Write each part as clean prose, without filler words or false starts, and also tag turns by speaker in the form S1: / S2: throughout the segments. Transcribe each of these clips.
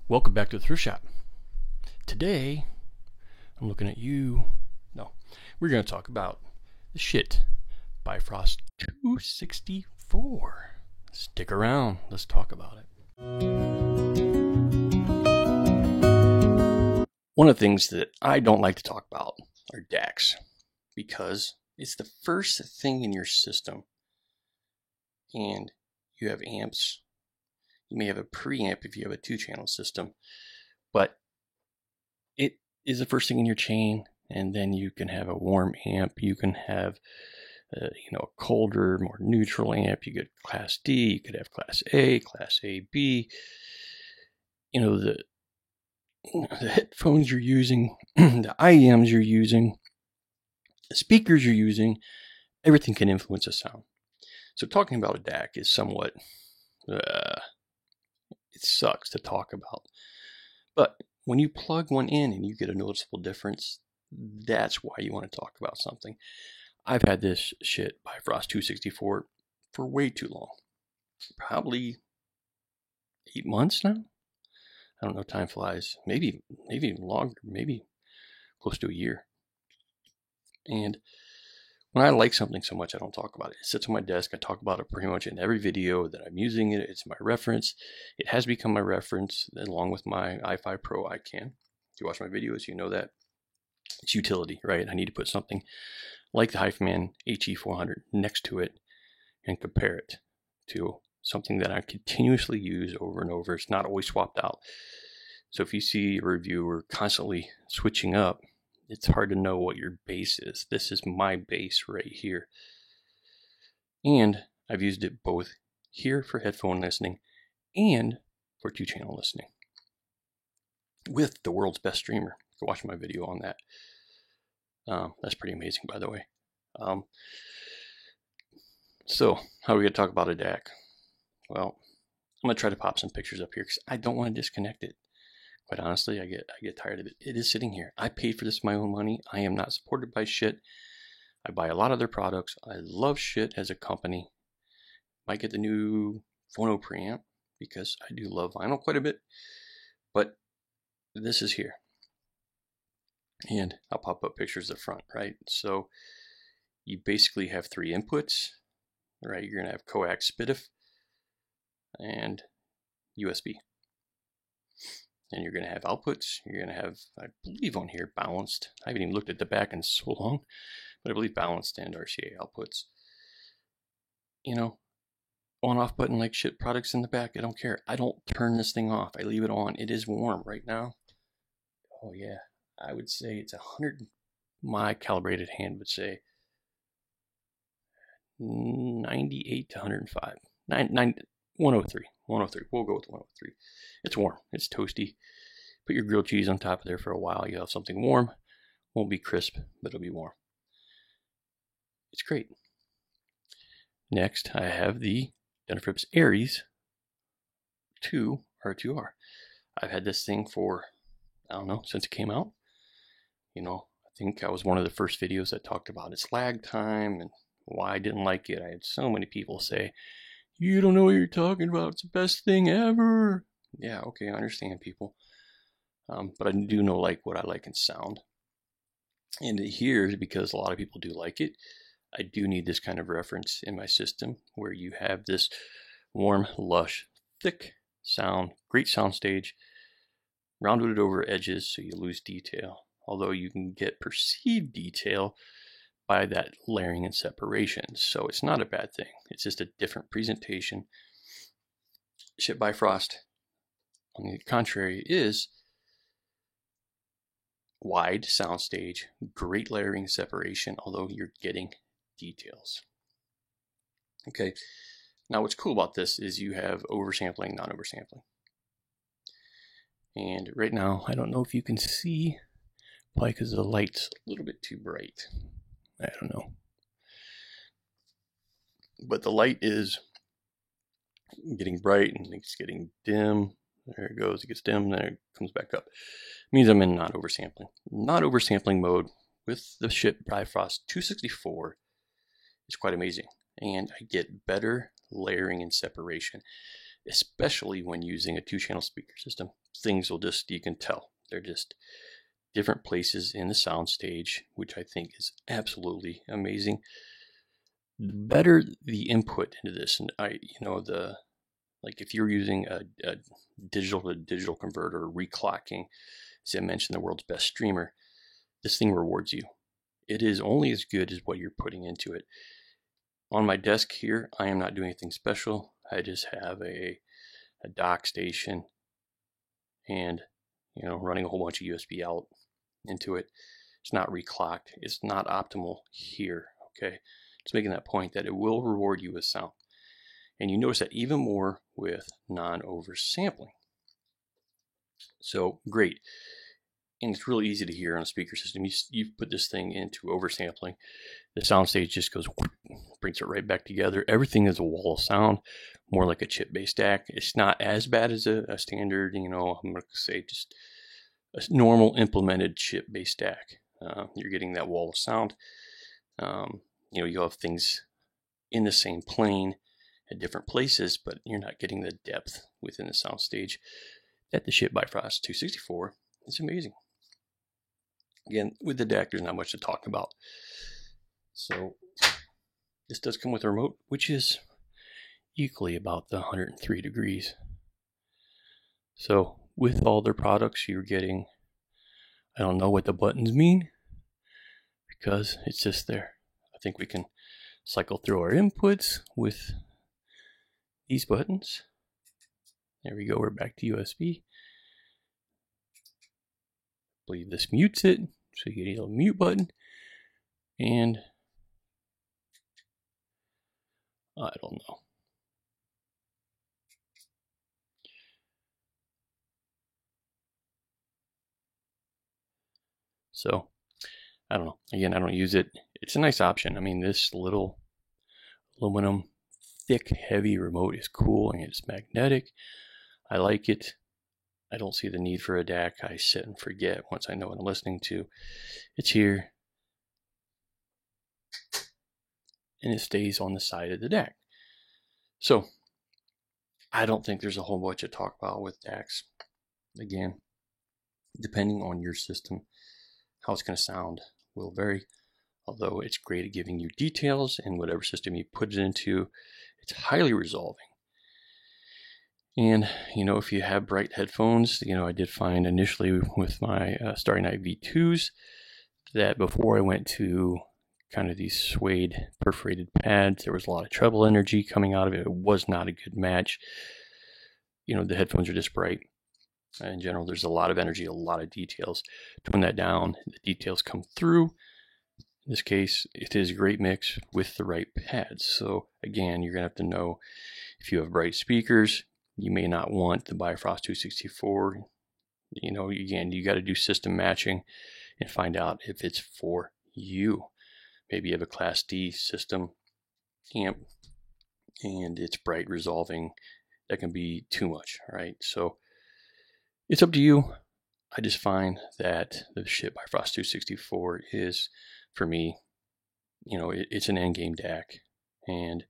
S1: Welcome back to the Thrift Shop. Today, I'm looking at you. No, we're going to talk about the shit Bifrost 264. Stick around. Let's talk about it. One of the things that I don't like to talk about are DACs because it's the first thing in your system. And you have amps. You may have a preamp if you have a 2-channel system, but it is the first thing in your chain. And then you can have a warm amp. You can have, a colder, more neutral amp. You get Class D. You could have Class A, Class AB. The headphones you're using, the IEMs you're using, the speakers you're using, everything can influence the sound. So talking about a DAC is somewhat, it sucks to talk about. But when you plug one in and you get a noticeable difference, that's why you want to talk about something. I've had this shit Bifrost 264 for way too long. Probably 8 months now. I don't know, time flies. Maybe even longer, maybe close to a year. And when I like something so much, I don't talk about it. It sits on my desk. I talk about it pretty much in every video that I'm using it. It's my reference. It has become my reference along with my i5 Pro iCam. If you watch my videos, you know that. It's utility, right? I need to put something like the HiFiMan HE400 next to it and compare it to something that I continuously use over and over. It's not always swapped out. So if you see a reviewer constantly switching up, it's hard to know what your base is. This is my base right here. And I've used it both here for headphone listening and for 2-channel listening with the world's best streamer. You can watch my video on that. That's pretty amazing, by the way. So how are we going to talk about a DAC? Well, I'm going to try to pop some pictures up here because I don't want to disconnect it. Quite honestly, I get tired of it. It is sitting here. I paid for this with my own money. I am not supported by shit. I buy a lot of their products. I love shit as a company. Might get the new Phono preamp because I do love vinyl quite a bit. But this is here. And I'll pop up pictures of the front, right? So you basically have 3 inputs, right? You're going to have coax SPDIF and USB. And you're going to have outputs. You're going to have, I believe on here, balanced. I haven't even looked at the back in so long, but I believe balanced and RCA outputs. On-off button like shit products in the back. I don't care. I don't turn this thing off. I leave it on. It is warm right now. Oh yeah, I would say it's 100. My calibrated hand would say 98 to 105. 103. 103. We'll go with 103. It's warm. It's toasty. Put your grilled cheese on top of there for a while. You'll have something warm. Won't be crisp, but it'll be warm. It's great. Next, I have the Denafrips Aries 2 R2R. I've had this thing for, I don't know, since it came out. I think I was one of the first videos that talked about its lag time and why I didn't like it. I had so many people say, "You don't know what you're talking about. It's the best thing ever." Yeah, okay, I understand, people. But I do know what I like in sound. And here, because a lot of people do like it, I do need this kind of reference in my system where you have this warm, lush, thick sound, great sound stage, rounded over edges so you lose detail. Although you can get perceived detail by that layering and separation. So it's not a bad thing. It's just a different presentation. Shit Bifrost, on the contrary, is wide soundstage, great layering and separation, although you're getting details. Okay, now what's cool about this is you have oversampling, non-oversampling. And right now, I don't know if you can see, probably because the light's a little bit too bright. I don't know. But the light is getting bright and it's getting dim. There it goes. It gets dim. Then it comes back up. It means I'm in non-oversampling. Non-oversampling mode with the shit Bifrost 264 is quite amazing. And I get better layering and separation. especially when using a 2-channel speaker system. Things will just, you can tell, they're just different places in the sound stage, which I think is absolutely amazing. The better the input into this, and like if you're using a digital to digital converter, reclocking, as I mentioned, the world's best streamer, this thing rewards you. It is only as good as what you're putting into it. On my desk here, I am not doing anything special. I just have a dock station and, running a whole bunch of USB out into it. It's not reclocked. It's not optimal here, okay? Just making that point that it will reward you with sound. And you notice that even more with non-oversampling. So great. And it's really easy to hear on a speaker system. You put this thing into oversampling, the soundstage just goes, brings it right back together. Everything is a wall of sound, more like a chip-based DAC. It's not as bad as a standard, I'm going to say just a normal implemented chip-based DAC. You're getting that wall of sound. You'll have things in the same plane at different places, but you're not getting the depth within the soundstage that the SHIP Bifrost 264 is amazing. Again, with the DAC, there's not much to talk about. So this does come with a remote, which is equally about the 103 degrees. So with all their products, you're getting, I don't know what the buttons mean because it's just there. I think we can cycle through our inputs with these buttons. There we go, we're back to USB. I believe this mutes it, so you get a little mute button. And I don't know. So, I don't know. Again, I don't use it. It's a nice option. I mean, this little aluminum, thick, heavy remote is cool and it's magnetic. I like it. I don't see the need for a DAC. I sit and forget once I know what I'm listening to. It's here. And it stays on the side of the DAC. So, I don't think there's a whole bunch to talk about with DACs. Again, depending on your system, how it's going to sound will vary. Although it's great at giving you details in whatever system you put it into, it's highly resolving. And, if you have bright headphones, I did find initially with my Starry Night V2s that before I went to kind of these suede perforated pads, there was a lot of treble energy coming out of it. It was not a good match. The headphones are just bright. In general, there's a lot of energy, a lot of details. Tone that down, the details come through. In this case, it is a great mix with the right pads. So again, you're going to have to know if you have bright speakers, you may not want the Bifrost 264. Again, you got to do system matching and find out if it's for you. Maybe you have a Class D system amp and it's bright resolving. That can be too much, right? So it's up to you. I just find that the SHIP Bifrost 264 is, for me, it's an endgame DAC. And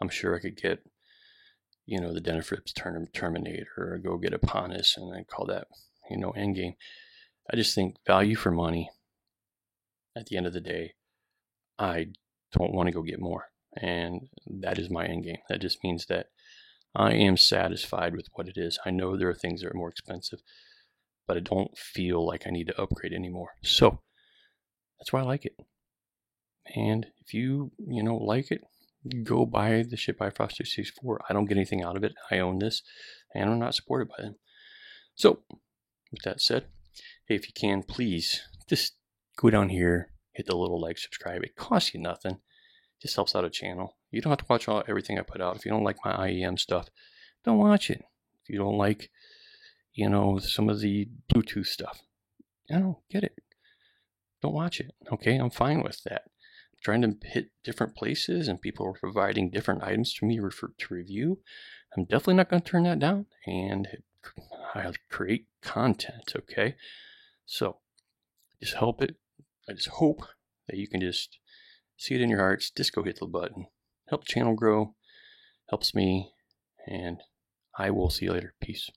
S1: I'm sure I could get, the Denafrips Terminator or go get a Ponus and I call that, endgame. I just think value for money, at the end of the day, I don't want to go get more. And that is my endgame. That just means that I am satisfied with what it is. I know there are things that are more expensive, but I don't feel like I need to upgrade anymore. So that's why I like it. And if you, like it, go buy the SHIP Bifrost 264. I don't get anything out of it. I own this and I'm not supported by them. So with that said, hey, if you can, please just go down here, hit the little like, subscribe. It costs you nothing. It just helps out a channel. You don't have to watch everything I put out. If you don't like my IEM stuff, don't watch it. If you don't like, some of the Bluetooth stuff, get it. Don't watch it. Okay, I'm fine with that. I'm trying to hit different places and people are providing different items to me to review. I'm definitely not going to turn that down and I'll create content, okay? So, just help it. I just hope that you can just see it in your hearts. Just go hit the button. Help the channel grow. Helps me. And I will see you later. Peace.